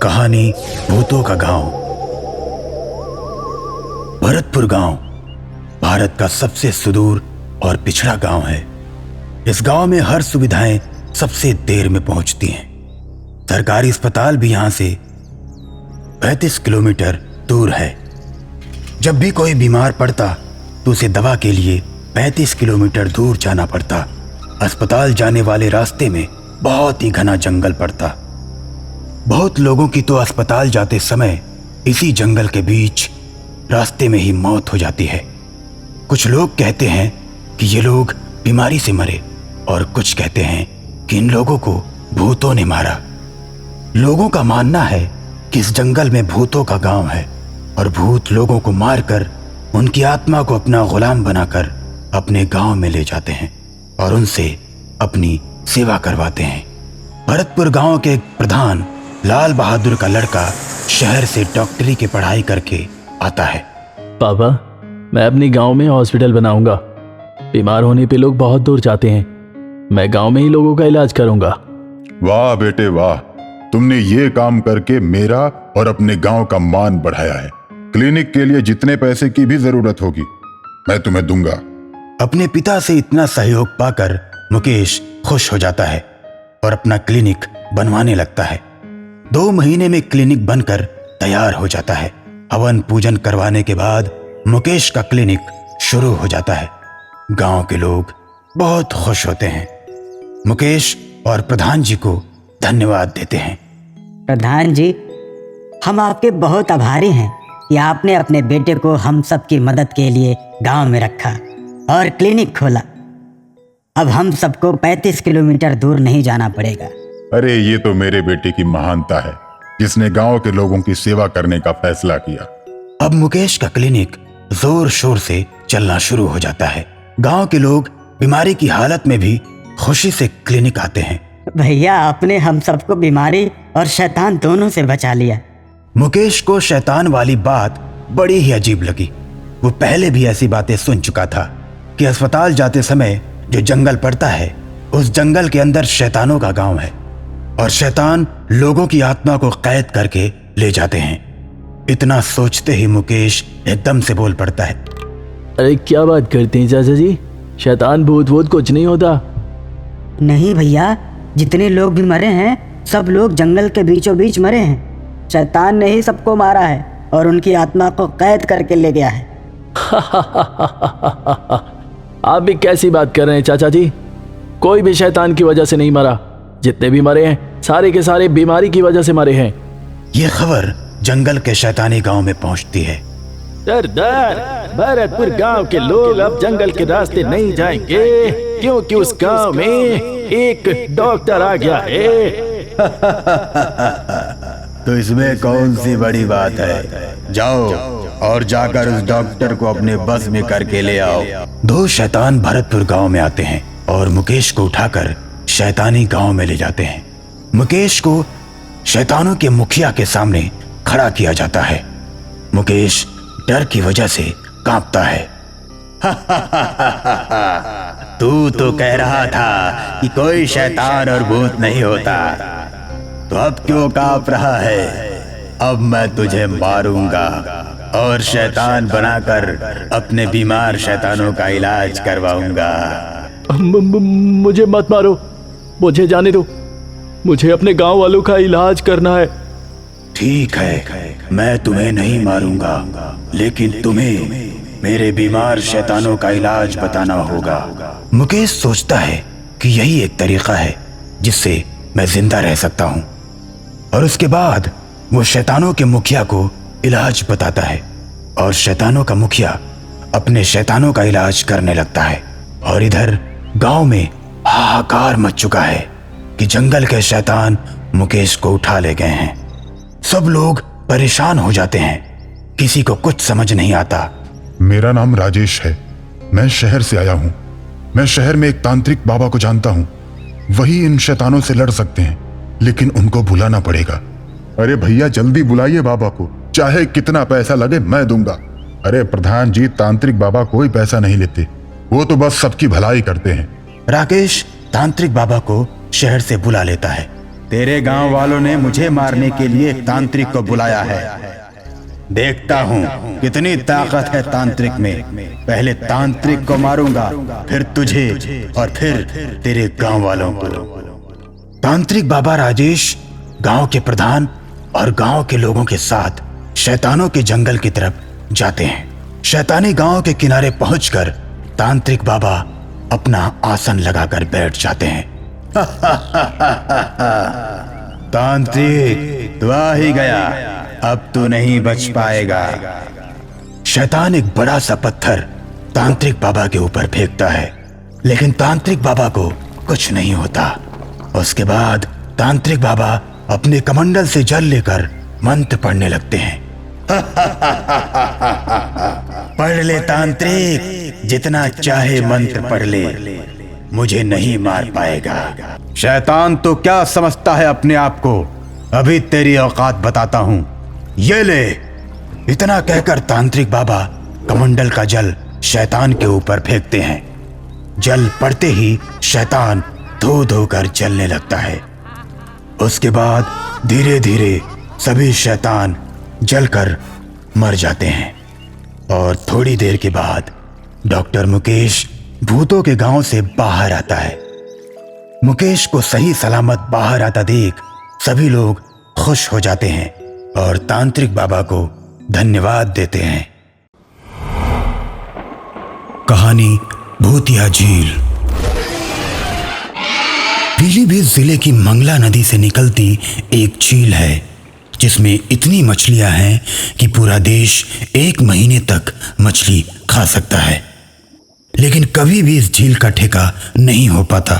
कहानी भूतों का गांव। भरतपुर गांव भारत का सबसे सुदूर और पिछड़ा गांव है। इस गांव में हर सुविधाएं सबसे देर में पहुंचती हैं। सरकारी अस्पताल भी यहां से 35 किलोमीटर दूर है। जब भी कोई बीमार पड़ता तो उसे दवा के लिए 35 किलोमीटर दूर जाना पड़ता। अस्पताल जाने वाले रास्ते में बहुत ही घना जंगल पड़ता। बहुत लोगों की तो अस्पताल जाते समय इसी जंगल के बीच रास्ते में ही मौत हो जाती है। कुछ लोग कहते हैं कि ये लोग बीमारी से मरे और कुछ कहते हैं कि इन लोगों को भूतों ने मारा। लोगों का मानना है कि इस जंगल में भूतों का गांव है और भूत लोगों को मारकर उनकी आत्मा को अपना गुलाम बनाकर अपने गांव में ले जाते हैं और उनसे अपनी सेवा करवाते हैं। भरतपुर गांव के एक प्रधान लाल बहादुर का लड़का शहर से डॉक्टरी की पढ़ाई करके आता है। पापा, मैं अपने गांव में हॉस्पिटल बनाऊंगा। बीमार होने पे लोग बहुत दूर जाते हैं। मैं गांव में ही लोगों का इलाज करूंगा। वाह बेटे वाह, तुमने ये काम करके मेरा और अपने गांव का मान बढ़ाया है। क्लिनिक के लिए जितने पैसे की भी जरूरत होगी मैं तुम्हें दूंगा। अपने पिता से इतना सहयोग पाकर मुकेश खुश हो जाता है और अपना क्लिनिक बनवाने लगता है। 2 महीने में क्लिनिक बनकर तैयार हो जाता है। हवन पूजन करवाने के बाद मुकेश का क्लिनिक शुरू हो जाता है। गांव के लोग बहुत खुश होते हैं। मुकेश और प्रधान जी को धन्यवाद देते हैं। प्रधान जी, हम आपके बहुत आभारी हैं कि आपने अपने बेटे को हम सबकी मदद के लिए गांव में रखा और क्लिनिक खोला। अब हम सबको 35 किलोमीटर दूर नहीं जाना पड़ेगा। अरे ये तो मेरे बेटे की महानता है जिसने गांव के लोगों की सेवा करने का फैसला किया। अब मुकेश का क्लिनिक जोर शोर से चलना शुरू हो जाता है। गांव के लोग बीमारी की हालत में भी खुशी से क्लिनिक आते हैं। भैया, आपने हम सबको बीमारी और शैतान दोनों से बचा लिया। मुकेश को शैतान वाली बात बड़ी ही अजीब लगी। वो पहले भी ऐसी बातें सुन चुका था कि अस्पताल जाते समय जो जंगल पड़ता है उस जंगल के अंदर शैतानों का गांव है और शैतान लोगों की आत्मा को कैद करके ले जाते हैं। इतना सोचते ही मुकेश एकदम से बोल पड़ता है। अरे क्या बात करते हैं चाचा जी? शैतान भूत वूत कुछ नहीं होता। नहीं भैया, जितने लोग भी मरे हैं सब लोग जंगल के बीचों बीच मरे हैं। शैतान ने ही सबको मारा है और उनकी आत्मा को कैद करके ले गया है। आप भी कैसी बात कर रहे हैं चाचा जी? कोई भी शैतान की वजह से नहीं मरा। जितने भी मरे हैं सारे के सारे बीमारी की वजह से मरे हैं। ये खबर जंगल के शैतानी गांव में पहुंचती है। सरदार, भरतपुर गांव के लोग अब जंगल के रास्ते नहीं जाएंगे क्योंकि उस गांव में एक डॉक्टर आ गया है। तो इसमें कौन सी बड़ी बात है? जाओ और जाकर उस डॉक्टर को अपने बस में करके ले आओ। 2 शैतान भरतपुर गांव में आते हैं और मुकेश को उठाकर शैतानी गांव में ले जाते हैं। मुकेश को शैतानों के मुखिया के सामने खड़ा किया जाता है। मुकेश डर की वजह से कांपता है। तू तो कह रहा था कि कोई शैतान और भूत नहीं होता, तो अब क्यों कांप रहा है? अब मैं तुझे मारूंगा और शैतान बनाकर अपने बीमार शैतानों का इलाज करवाऊंगा। मुझे मत मारो, मुझे जाने दो। मुझे अपने गांव वालों का इलाज करना है। ठीक है, मैं तुम्हें नहीं मारूंगा, लेकिन तुम्हें मेरे बीमार शैतानों का इलाज बताना होगा। मुकेश सोचता है कि यही एक तरीका है जिससे मैं जिंदा रह सकता हूँ और उसके बाद वो शैतानों के मुखिया को इलाज बताता है और शैतानों का मुखिया अपने शैतानों का इलाज करने लगता है। और इधर गांव में हाहाकार मच चुका है कि जंगल के शैतान मुकेश को उठा ले गए हैं। सब लोग परेशान हो जाते हैं। किसी को कुछ समझ नहीं आता। मेरा नाम राजेश है, मैं शहर से आया हूँ। मैं शहर में एक तांत्रिक बाबा को जानता हूँ। वही इन शैतानों से लड़ सकते हैं, लेकिन उनको बुलाना पड़ेगा। अरे भैया जल्दी बुलाइए बाबा को, चाहे कितना पैसा लगे मैं दूंगा। अरे प्रधान जी, तांत्रिक बाबा कोई पैसा नहीं लेते, वो तो बस सबकी भलाई करते हैं। राकेश तांत्रिक बाबा को शहर से बुला लेता है तेरे गांव वालों ने मुझे मारने के लिए एक तांत्रिक को बुलाया है। देखता हूं कितनी ताकत है तांत्रिक में। पहले तांत्रिक को मारूंगा, फिर तुझे और फिर तेरे गांव वालों को। तांत्रिक बाबा राजेश गांव के प्रधान और गांव के लोगों के साथ शैतानों के जंगल की तरफ जाते हैं। शैतानी गांव के किनारे पहुंचकर तांत्रिक बाबा अपना आसन लगाकर बैठ जाते हैं। तांत्रिक, तू आ ही गया, अब तू नहीं बच पाएगा। शैतान एक बड़ा सा पत्थर तांत्रिक बाबा के ऊपर फेंकता है, लेकिन तांत्रिक बाबा को कुछ नहीं होता। उसके बाद तांत्रिक बाबा अपने कमंडल से जल लेकर मंत्र पढ़ने लगते हैं। पढ़ ले तांत्रिक, जितना चाहे मंत्र पढ़ ले, मुझे नहीं मार पाएगा। शैतान तो क्या समझता है अपने आप को, अभी तेरी औकात बताता हूं। ये ले। इतना कहकर तांत्रिक बाबा कमंडल का जल शैतान के ऊपर फेंकते हैं। जल पड़ते ही शैतान धो धो कर जलने लगता है। उसके बाद धीरे धीरे सभी शैतान जलकर मर जाते हैं। और थोड़ी देर के बाद डॉक्टर मुकेश भूतों के गांव से बाहर आता है। मुकेश को सही सलामत बाहर आता देख सभी लोग खुश हो जाते हैं और तांत्रिक बाबा को धन्यवाद देते हैं। कहानी भूतिया झील। पीलीभीत जिले की मंगला नदी से निकलती एक झील है जिसमें इतनी मछलियां हैं कि पूरा देश 1 महीने तक मछली खा सकता है। लेकिन कभी भी इस झील का ठेका नहीं हो पाता,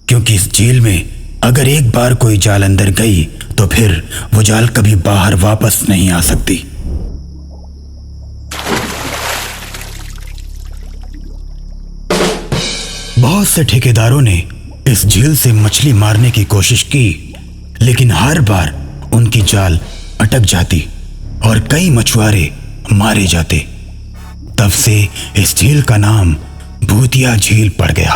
क्योंकि इस झील में अगर एक बार कोई जाल अंदर गई तो फिर वो जाल कभी बाहर वापस नहीं आ सकती। बहुत से ठेकेदारों ने इस झील से मछली मारने की कोशिश की, लेकिन हर बार उनकी जाल अटक जाती और कई मछुआरे मारे जाते। तब से इस झील का नाम भूतिया झील पड़ गया।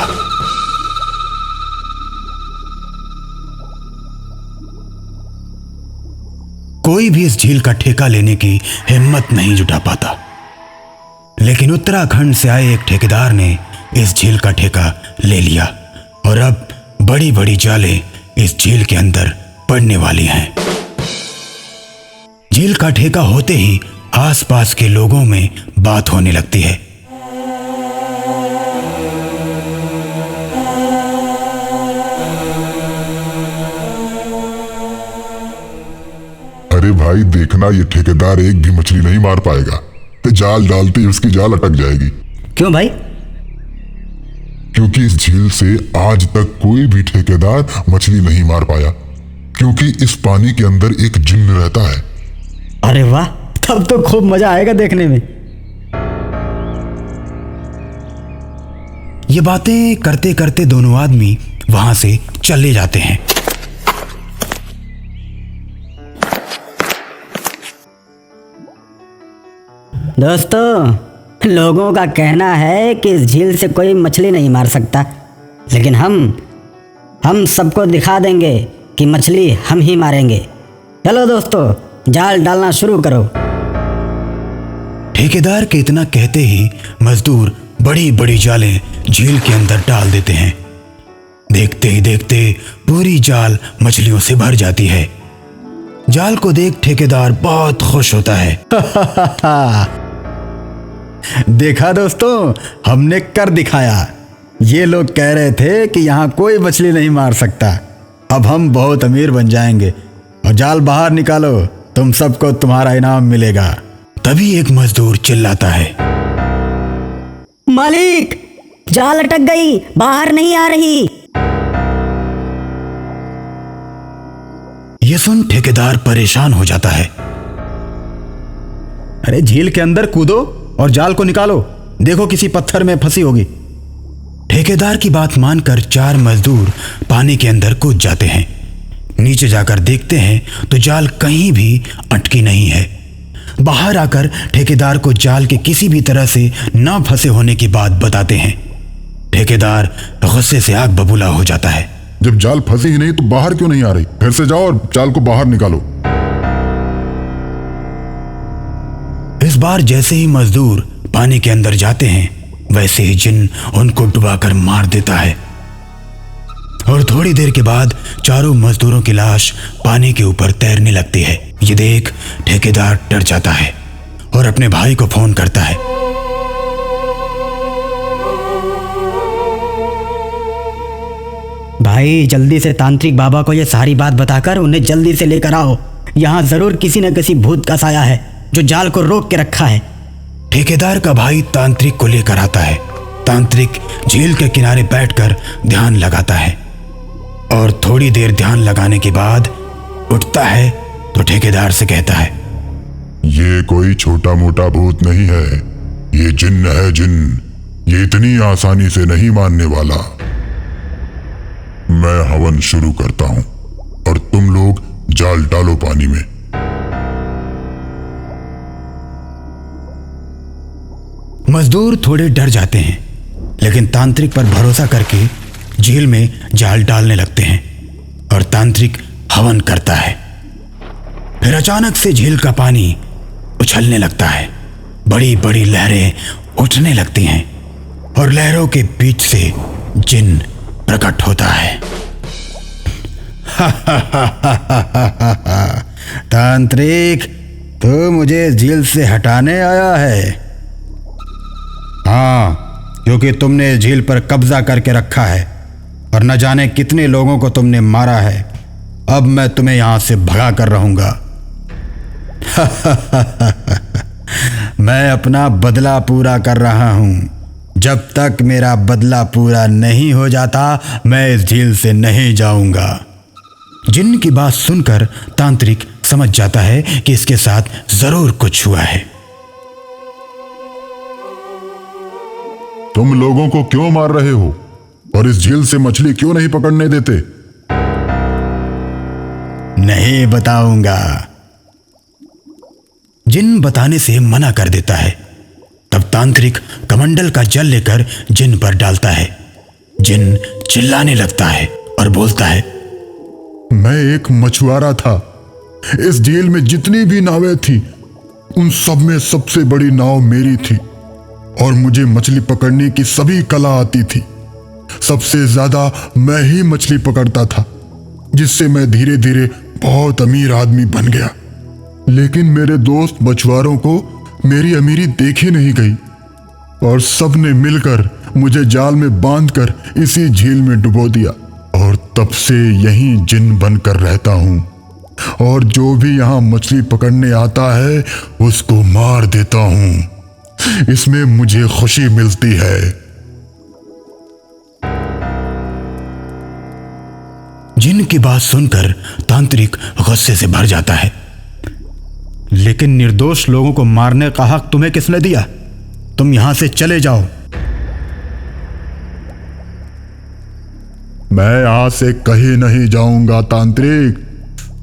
कोई भी इस झील का ठेका लेने की हिम्मत नहीं जुटा पाता, लेकिन उत्तराखंड से आए एक ठेकेदार ने इस झील का ठेका ले लिया और अब बड़ी बड़ी जालें इस झील के अंदर पड़ने वाली हैं। झील का ठेका होते ही आसपास के लोगों में बात होने लगती है। अरे भाई देखना, ये ठेकेदार एक भी मछली नहीं मार पाएगा, तो जाल डालते ही उसकी जाल अटक जाएगी। क्यों भाई? क्योंकि इस झील से आज तक कोई भी ठेकेदार मछली नहीं मार पाया, क्योंकि इस पानी के अंदर एक जिन्न रहता है। अरे वाह, तब तो खूब मजा आएगा देखने में। ये बातें करते करते दोनों आदमी वहां से चले जाते हैं। दोस्तों, लोगों का कहना है कि इस झील से कोई मछली नहीं मार सकता, लेकिन हम सबको दिखा देंगे कि मछली हम ही मारेंगे। चलो दोस्तों, जाल डालना शुरू करो। ठेकेदार के इतना कहते ही मजदूर बड़ी बड़ी जालें झील के अंदर डाल देते हैं। देखते ही देखते पूरी जाल मछलियों से भर जाती है। जाल को देख ठेकेदार बहुत खुश होता है। देखा दोस्तों, हमने कर दिखाया। ये लोग कह रहे थे कि यहाँ कोई मछली नहीं मार सकता। अब हम बहुत अमीर बन जाएंगे। और जाल बाहर निकालो, तुम सबको तुम्हारा इनाम मिलेगा। तभी एक मजदूर चिल्लाता है, मालिक, जाल अटक गई, बाहर नहीं आ रही। ये सुन ठेकेदार परेशान हो जाता है। अरे झील के अंदर कूदो और जाल को निकालो, देखो किसी पत्थर में फंसी होगी। ठेकेदार की बात मानकर 4 मजदूर पानी के अंदर कूद जाते हैं। नीचे जाकर देखते हैं तो जाल कहीं भी अटकी नहीं है। बाहर आकर ठेकेदार को जाल के किसी भी तरह से न फंसे होने की बात बताते हैं। ठेकेदार गुस्से से आग बबूला हो जाता है जब जाल फंसी ही नहीं तो बाहर क्यों नहीं आ रही? फिर से जाओ और जाल को बाहर निकालो। इस बार जैसे ही मजदूर पानी के अंदर जाते हैं वैसे ही जिन उनको डुबाकर मार देता है और थोड़ी देर के बाद चारों मजदूरों की लाश पानी के ऊपर तैरने लगती है। ये देख ठेकेदार डर जाता है और अपने भाई को फोन करता है। भाई जल्दी से तांत्रिक बाबा को ये सारी बात बताकर उन्हें जल्दी से लेकर आओ। यहाँ जरूर किसी न किसी भूत का साया है जो जाल को रोक के रखा है। ठेकेदार का भाई तांत्रिक को लेकर आता है। तांत्रिक झील के किनारे बैठकर ध्यान लगाता है और थोड़ी देर ध्यान लगाने के बाद उठता है तो ठेकेदार से कहता है, ये कोई छोटा मोटा भूत नहीं है, ये जिन्न है, जिन्न। ये इतनी आसानी से नहीं मानने वाला। मैं हवन शुरू करता हूं और तुम लोग जाल डालो पानी में। मजदूर थोड़े डर जाते हैं लेकिन तांत्रिक पर भरोसा करके झील में जाल डालने लगते हैं और तांत्रिक हवन करता है। फिर अचानक से झील का पानी उछलने लगता है। बड़ी बड़ी लहरें उठने लगती हैं और लहरों के बीच से जिन प्रकट होता है। तांत्रिक, तू मुझे इस झील से हटाने आया है? हाँ, क्योंकि तुमने इस झील पर कब्जा करके रखा है और न जाने कितने लोगों को तुमने मारा है। अब मैं तुम्हें यहां से भगा कर रहूंगा। मैं अपना बदला पूरा कर रहा हूं। जब तक मेरा बदला पूरा नहीं हो जाता मैं इस झील से नहीं जाऊंगा। जिन्न की बात सुनकर तांत्रिक समझ जाता है कि इसके साथ जरूर कुछ हुआ है। तुम लोगों को क्यों मार रहे हो और इस झील से मछली क्यों नहीं पकड़ने देते? नहीं बताऊंगा। जिन्न बताने से मना कर देता है। तब तांत्रिक कमंडल का जल लेकर जिन्न पर डालता है। जिन्न चिल्लाने लगता है और बोलता है, मैं एक मछुआरा था। इस झील में जितनी भी नावें थी उन सब में सबसे बड़ी नाव मेरी थी और मुझे मछली पकड़ने की सभी कला आती थी। सबसे ज्यादा मैं ही मछली पकड़ता था, जिससे मैं धीरे धीरे बहुत अमीर आदमी बन गया। लेकिन मेरे दोस्त मछुआरों को मेरी अमीरी देखी नहीं गई और सब ने मिलकर मुझे जाल में बांधकर इसी झील में डुबो दिया और तब से यहीं जिन्न बनकर रहता हूं और जो भी यहां मछली पकड़ने आता है उसको मार देता हूं। इसमें मुझे खुशी मिलती है। जिन्न की बात सुनकर तांत्रिक गुस्से से भर जाता है। लेकिन निर्दोष लोगों को मारने का हक तुम्हें किसने दिया? तुम यहां से चले जाओ। मैं यहां से कहीं नहीं जाऊंगा तांत्रिक।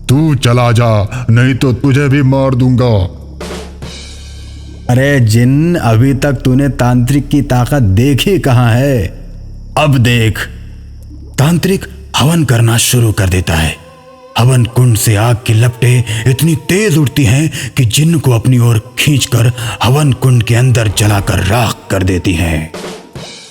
तू चला जा, नहीं तो तुझे भी मार दूंगा। अरे जिन्न, अभी तक तूने तांत्रिक की ताकत देखी कहां है? अब देख। तांत्रिक हवन करना शुरू कर देता है। हवन कुंड से आग की लपटें इतनी तेज उड़ती हैं कि जिन्न को अपनी ओर खींचकर हवन कुंड के अंदर जलाकर राख कर देती हैं।